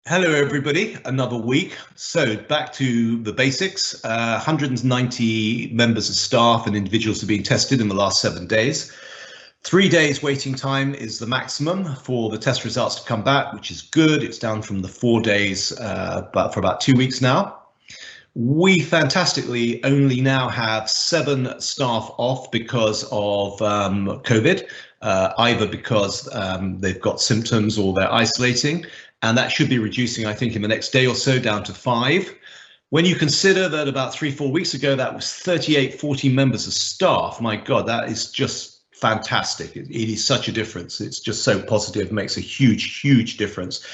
Hello, everybody. Another week. So back to the basics. 190 members of staff and individuals are being tested in the last 7 days. 3 days waiting time is the maximum for the test results to come back, which is good. It's down from the 4 days, but for about 2 weeks now. We fantastically only now have 7 staff off because of COVID, either because they've got symptoms or they're isolating. And that should be reducing, I think, in the next day or so down to 5. When you consider that about 3-4 weeks ago, that was 38, 40 members of staff, my God, that is just fantastic. It is such a difference. It's just so positive, it makes a huge, huge difference.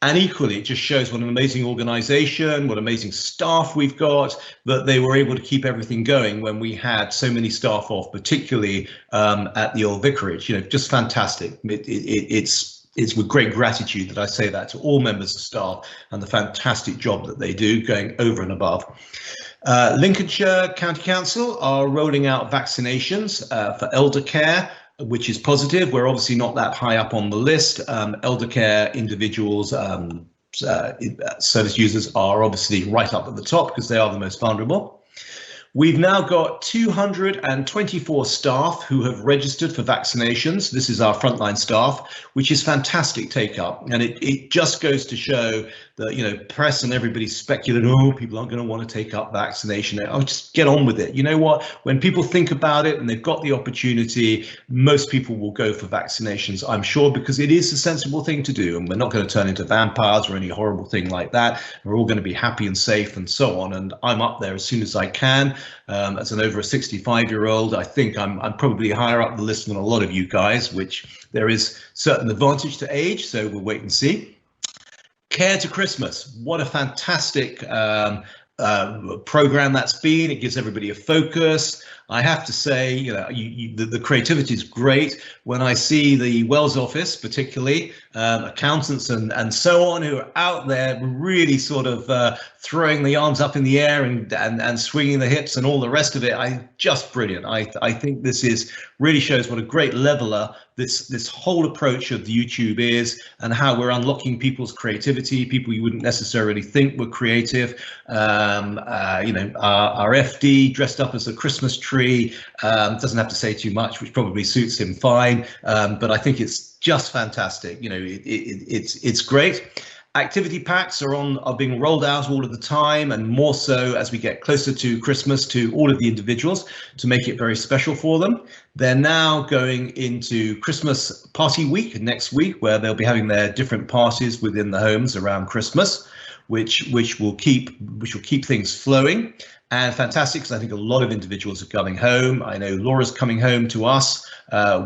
And equally, it just shows what an amazing organization, what amazing staff we've got, that they were able to keep everything going when we had so many staff off, particularly at the old vicarage. Just fantastic. It's with great gratitude that I say that to all members of staff and the fantastic job that they do going over and above. Lincolnshire County Council are rolling out vaccinations for elder care, which is positive. We're obviously not that high up on the list. Elder care individuals, service users are obviously right up at the top because they are the most vulnerable. We've now got 224 staff who have registered for vaccinations. This is our frontline staff, which is fantastic take up. And it just goes to show that, press and everybody's speculating, oh, people aren't going to want to take up vaccination. Oh, just get on with it. You know what? When people think about it and they've got the opportunity, most people will go for vaccinations, I'm sure, because it is a sensible thing to do. And we're not going to turn into vampires or any horrible thing like that. We're all going to be happy and safe and so on. And I'm up there as soon as I can. As an over a 65-year-old, I think I'm probably higher up the list than a lot of you guys, which there is certain advantage to age. So we'll wait and see. Care to Christmas. What a fantastic program that's been. It gives everybody a focus. I have to say, the creativity is great. When I see the Wells office, particularly accountants and so on, who are out there really sort of throwing the arms up in the air and swinging the hips and all the rest of it, just brilliant. I think this really shows what a great leveler this whole approach of the YouTube is, and how we're unlocking people's creativity, people you wouldn't necessarily think were creative. Our FD dressed up as a Christmas tree, doesn't have to say too much, which probably suits him fine. But I think it's just fantastic. It's great. Activity packs are being rolled out all of the time, and more so as we get closer to Christmas, to all of the individuals, to make it very special for them. They're now going into Christmas party week next week, where they'll be having their different parties within the homes around Christmas, which will keep things flowing. And fantastic, because I think a lot of individuals are coming home. I know Laura's coming home to us,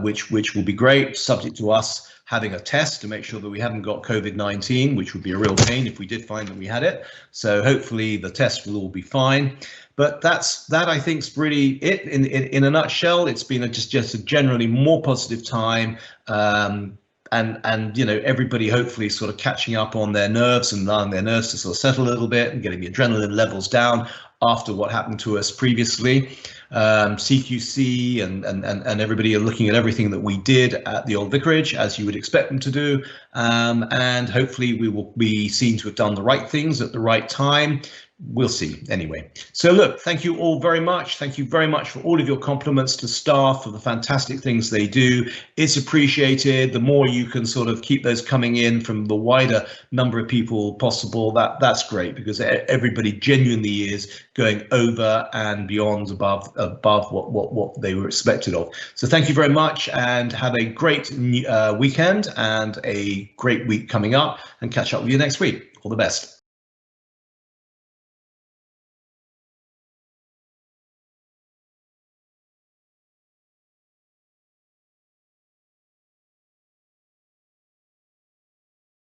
which will be great, subject to us having a test to make sure that we haven't got COVID-19, which would be a real pain if we did find that we had it. So hopefully the test will all be fine. But that I think is really it in a nutshell. It's been just a generally more positive time. And everybody hopefully sort of catching up on their nerves and allowing their nerves to sort of settle a little bit and getting the adrenaline levels down after what happened to us previously. CQC and everybody are looking at everything that we did at the old vicarage, as you would expect them to do, and hopefully we will be seen to have done the right things at the right time. We'll see anyway. So look, thank you all very much. Thank you very much for all of your compliments to staff for the fantastic things they do. It's appreciated. The more you can sort of keep those coming in from the wider number of people possible, that's great, because everybody genuinely is going over and beyond above what they were expected of. So thank you very much, and have a great weekend and a great week coming up, and catch up with you next week. All the best.